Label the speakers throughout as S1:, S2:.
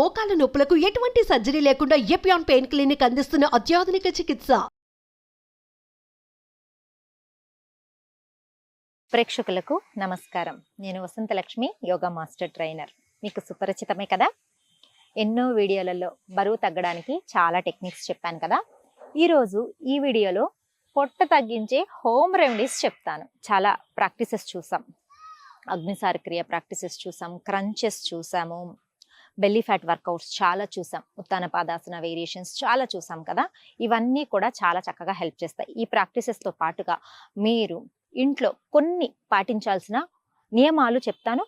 S1: మోకాల నొప్పులకు ఎటువంటి సర్జరీ లేకుండా ఎపియాన్ పెయిన్ క్లినిక్ అందిస్తున్న అత్యాధునిక చికిత్స.
S2: ప్రేక్షకులకు నమస్కారం. నేను వసంతలక్ష్మి, యోగా మాస్టర్ ట్రైనర్. మీకు సుపరిచితమే కదా. ఎన్నో వీడియోలలో బరువు తగ్గడానికి చాలా టెక్నిక్స్ చెప్పాను కదా. ఈరోజు ఈ వీడియోలో పొట్ట తగ్గించే హోమ్ రెమెడీస్ చెప్తాను. చాలా ప్రాక్టీసెస్ చూసాం, అగ్నిసార క్రియ ప్రాక్టీసెస్ చూసాం, క్రంచెస్ చూసాము, బెల్లీ ఫ్యాట్ వర్కౌట్స్ చాలా చూసాం, ఉత్తాన పాదాసన వేరియేషన్స్ చాలా చూసాం కదా. ఇవన్నీ కూడా చాలా చక్కగా హెల్ప్ చేస్తాయి. ఈ ప్రాక్టీసెస్తో పాటుగా మీరు ఇంట్లో కొన్ని పాటించాల్సిన నియమాలు చెప్తాను.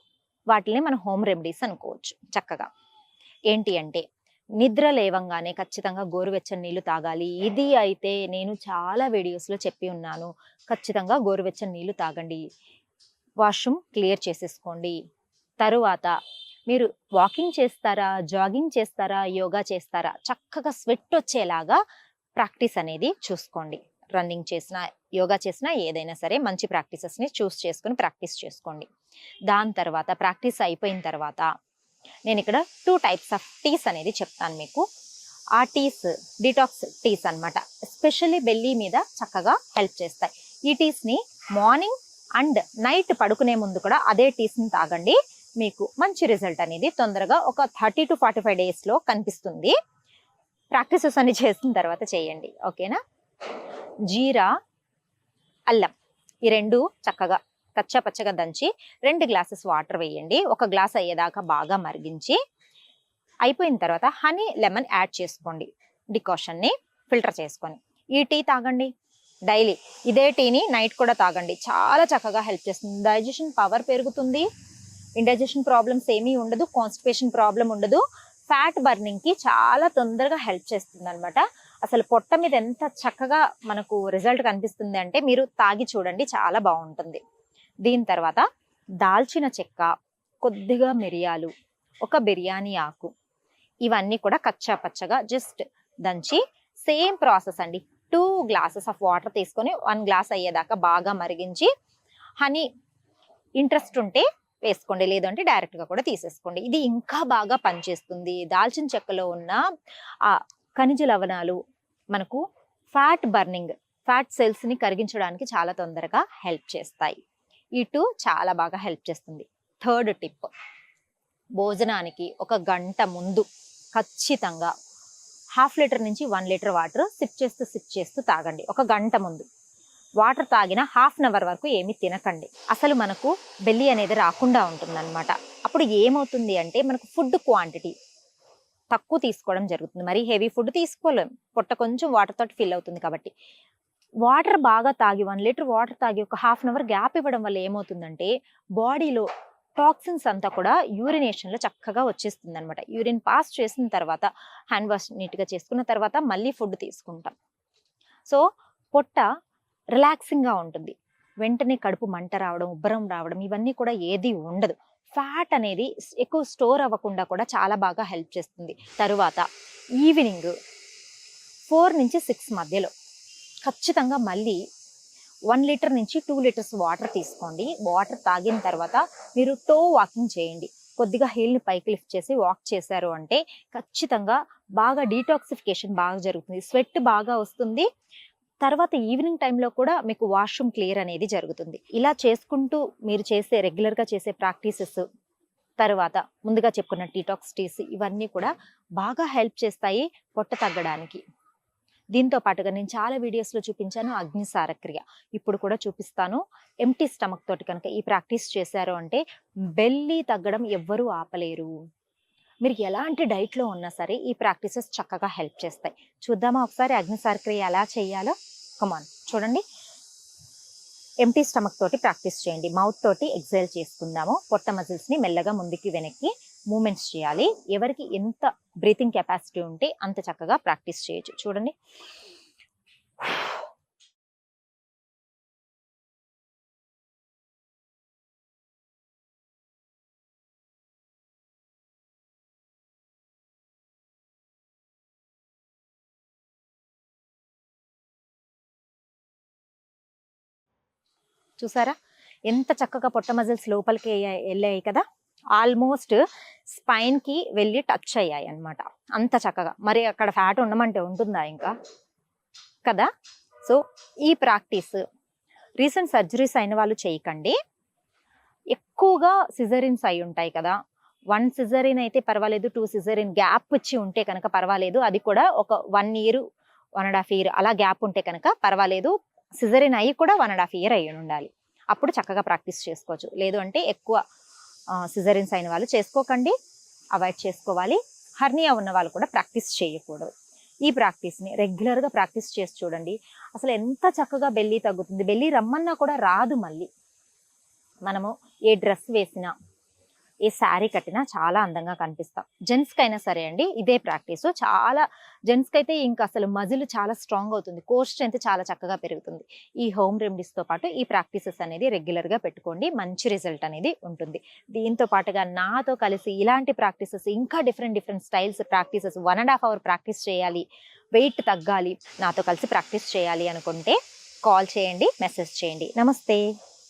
S2: వాటిని మనం హోమ్ రెమెడీస్ అనుకోవచ్చు. చక్కగా ఏంటి అంటే, నిద్ర లేవంగానే ఖచ్చితంగా గోరువెచ్చని నీళ్లు తాగాలి. ఇది అయితే నేను చాలా వీడియోస్లో చెప్పి ఉన్నాను. ఖచ్చితంగా గోరువెచ్చని నీళ్లు తాగండి. వాష్రూమ్ క్లియర్ చేసేసుకోండి. తరువాత మీరు వాకింగ్ చేస్తారా, జాగింగ్ చేస్తారా, యోగా చేస్తారా, చక్కగా స్వెట్ వచ్చేలాగా ప్రాక్టీస్ అనేది చూసుకోండి. రన్నింగ్ చేసినా, యోగా చేసినా, ఏదైనా సరే మంచి ప్రాక్టీసెస్ని చూస్ చేసుకుని ప్రాక్టీస్ చేసుకోండి. దాని తర్వాత ప్రాక్టీస్ అయిపోయిన తర్వాత నేను ఇక్కడ 2 టైప్స్ ఆఫ్ టీస్ అనేది చెప్తాను మీకు. ఆ టీస్ డిటాక్స్ టీస్ అన్నమాట. ఎస్పెషల్లీ బెల్లీ మీద చక్కగా హెల్ప్ చేస్తాయి. ఈ టీస్ని మార్నింగ్ అండ్ నైట్ పడుకునే ముందు కూడా అదే టీస్ని తాగండి. మీకు మంచి రిజల్ట్ అనేది తొందరగా ఒక 30 to 45 డేస్లో కనిపిస్తుంది. ప్రాక్టీసెస్ అన్ని చేసిన తర్వాత చేయండి, ఓకేనా. జీరా, అల్లం ఈ రెండు చక్కగా కచ్చా పచ్చగా దంచి 2 గ్లాసెస్ వాటర్ వేయండి. 1 గ్లాస్ అయ్యేదాకా బాగా మరిగించి అయిపోయిన తర్వాత హనీ, లెమన్ యాడ్ చేసుకోండి. డికాషన్ని ఫిల్టర్ చేసుకొని ఈ టీ తాగండి డైలీ. ఇదే టీని నైట్ కూడా తాగండి. చాలా చక్కగా హెల్ప్ చేస్తుంది. డైజెషన్ పవర్ పెరుగుతుంది. ఇండైజెషన్ ప్రాబ్లమ్స్ ఏమీ ఉండదు. కాన్స్టిపేషన్ ప్రాబ్లం ఉండదు. ఫ్యాట్ బర్నింగ్కి చాలా తొందరగా హెల్ప్ చేస్తుంది అనమాట. అసలు పొట్ట మీద ఎంత చక్కగా మనకు రిజల్ట్ కనిపిస్తుంది అంటే మీరు తాగి చూడండి, చాలా బాగుంటుంది. దీని తర్వాత దాల్చిన చెక్క, కొద్దిగా మిరియాలు, 1 బిర్యానీ ఆకు, ఇవన్నీ కూడా కచ్చా పచ్చగా జస్ట్ దంచి సేమ్ ప్రాసెస్ అండి. 2 గ్లాసెస్ ఆఫ్ వాటర్ తీసుకొని 1 గ్లాస్ అయ్యేదాకా బాగా మరిగించి హనీ ఇంట్రెస్ట్ ఉంటే వేసుకోండి, లేదంటే డైరెక్ట్గా కూడా తీసేసుకోండి. ఇది ఇంకా బాగా పనిచేస్తుంది. దాల్చిన చెక్కలో ఉన్న ఆ ఖనిజ లవణాలు మనకు ఫ్యాట్ బర్నింగ్, ఫ్యాట్ సెల్స్ని కరిగించడానికి చాలా తొందరగా హెల్ప్ చేస్తాయి. ఈ 2 చాలా బాగా హెల్ప్ చేస్తుంది. 3rd టిప్, భోజనానికి 1 గంట ముందు ఖచ్చితంగా 1/2 లీటర్ నుంచి 1 లీటర్ వాటర్ సిప్ చేస్తూ తాగండి. 1 గంట ముందు వాటర్ తాగిన 1/2 అవర్ వరకు ఏమీ తినకండి. అసలు మనకు బెల్లీ అనేది రాకుండా ఉంటుందన్నమాట. అప్పుడు ఏమవుతుంది అంటే మనకు ఫుడ్ క్వాంటిటీ తక్కువ తీసుకోవడం జరుగుతుంది. మరి హెవీ ఫుడ్ తీసుకోలేం, పొట్ట కొంచెం వాటర్ తోటి ఫిల్ అవుతుంది. కాబట్టి వాటర్ బాగా తాగి 1 లీటర్ వాటర్ తాగి 1/2 అవర్ గ్యాప్ ఇవ్వడం వల్ల ఏమవుతుందంటే బాడీలో టాక్సిన్స్ అంతా కూడా యూరినేషన్లో చక్కగా వచ్చేస్తుంది అనమాట. యూరిన్ పాస్ చేసిన తర్వాత హ్యాండ్ వాష్ నీట్గా చేసుకున్న తర్వాత మళ్ళీ ఫుడ్ తీసుకుంటాం. సో పొట్ట రిలాక్సింగ్గా ఉంటుంది. వెంటనే కడుపు మంట రావడం, ఉబ్బరం రావడం ఇవన్నీ కూడా ఏది ఉండదు. ఫ్యాట్ అనేది ఎక్కువ స్టోర్ అవ్వకుండా కూడా చాలా బాగా హెల్ప్ చేస్తుంది. తరువాత ఈవినింగ్ 4 నుంచి 6 మధ్యలో ఖచ్చితంగా మళ్ళీ 1 లీటర్ నుంచి 2 లీటర్స్ వాటర్ తీసుకోండి. వాటర్ తాగిన తర్వాత మీరు టో వాకింగ్ చేయండి. కొద్దిగా హీల్ని పైకి లిఫ్ట్ చేసి వాక్ చేశారు అంటే ఖచ్చితంగా బాగా డీటాక్సిఫికేషన్ బాగా జరుగుతుంది. స్వెట్ బాగా వస్తుంది. తర్వాత ఈవినింగ్ టైంలో కూడా మీకు వాష్రూమ్ క్లియర్ అనేది జరుగుతుంది. ఇలా చేసుకుంటూ మీరు రెగ్యులర్గా చేసే ప్రాక్టీసెస్, తర్వాత ముందుగా చెప్పుకున్న డీటాక్స్ టీస్ ఇవన్నీ కూడా బాగా హెల్ప్ చేస్తాయి పొట్ట తగ్గడానికి. దీంతో పాటుగా నేను చాలా వీడియోస్లో చూపించాను అగ్నిసార క్రియ, ఇప్పుడు కూడా చూపిస్తాను. ఎంటీ స్టమక్ తోటి కనుక ఈ ప్రాక్టీస్ చేశారు అంటే బెల్లీ తగ్గడం ఎవ్వరూ ఆపలేరు. మీరు ఎలాంటి డైట్లో ఉన్నా సరే ఈ ప్రాక్టీసెస్ చక్కగా హెల్ప్ చేస్తాయి. చూద్దామా ఒకసారి అగ్నిసార క్రియ ఎలా చేయాలో? కమాన్ చూడండి. ఎంటీ స్టమక్ తోటి ప్రాక్టీస్ చేయండి. మౌత్ తోటి ఎక్సైల్ చేసుకుందాము. పొట్ట మజిల్స్ని మెల్లగా ముందుకి వెనక్కి మూమెంట్స్ చేయాలి. ఎవరికి ఎంత బ్రీతింగ్ కెపాసిటీ ఉంటే అంత చక్కగా ప్రాక్టీస్ చేయొచ్చు. చూడండి. చూసారా ఎంత చక్కగా పొట్ట మజిల్స్ లోపలికి వెళ్ళాయి కదా. ఆల్మోస్ట్ స్పైన్కి వెళ్ళి టచ్ అయ్యాయి అన్నమాట, అంత చక్కగా. మరి అక్కడ ఫ్యాట్ ఉండమంటే ఉంటుందా ఇంకా కదా. సో ఈ ప్రాక్టీస్ రీసెంట్ సర్జరీస్ అయిన వాళ్ళు చేయకండి. ఎక్కువగా సిజరిన్స్ అయి ఉంటాయి కదా, 1 సిజరిన్ అయితే పర్వాలేదు, 2 సిజరిన్ గ్యాప్ ఇచ్చి ఉంటే కనుక పర్వాలేదు. అది కూడా ఒక 1 ఇయర్ 1.5 ఇయర్ అలా గ్యాప్ ఉంటే కనుక పర్వాలేదు. సిజరిన్ అయ్యి కూడా 1.5 ఇయర్ అయ్యి ఉండాలి, అప్పుడు చక్కగా ప్రాక్టీస్ చేసుకోవచ్చు. లేదు అంటే ఎక్కువ సిజరిన్స్ అయిన వాళ్ళు చేసుకోకండి, అవాయిడ్ చేసుకోవాలి. హర్నియా ఉన్న వాళ్ళు కూడా ప్రాక్టీస్ చేయకూడదు. ఈ ప్రాక్టీస్ని రెగ్యులర్గా ప్రాక్టీస్ చేసి చూడండి, అసలు ఎంత చక్కగా బెల్లీ తగ్గుతుంది. బెల్లీ రమ్మన్నా కూడా రాదు. మళ్ళీ మనము ఏ డ్రెస్ వేసినా, ఏ శారీ కట్టినా చాలా అందంగా కనిపిస్తాం. జెంట్స్కి అయినా సరే అండి ఇదే ప్రాక్టీస్. చాలా జెంట్స్కి అయితే ఇంకా అసలు మజిల్ చాలా స్ట్రాంగ్ అవుతుంది, కోర్ స్ట్రెంత్ చాలా చక్కగా పెరుగుతుంది. ఈ హోమ్ రెమెడీస్తో పాటు ఈ ప్రాక్టీసెస్ అనేది రెగ్యులర్గా పెట్టుకోండి, మంచి రిజల్ట్ అనేది ఉంటుంది. దీంతో పాటుగా నాతో కలిసి ఇలాంటి ప్రాక్టీసెస్, ఇంకా different styles practices 1.5 hour practice చేయాలి, వెయిట్ తగ్గాలి, నాతో కలిసి ప్రాక్టీస్ చేయాలి అనుకుంటే కాల్ చేయండి, మెసేజ్ చేయండి. నమస్తే.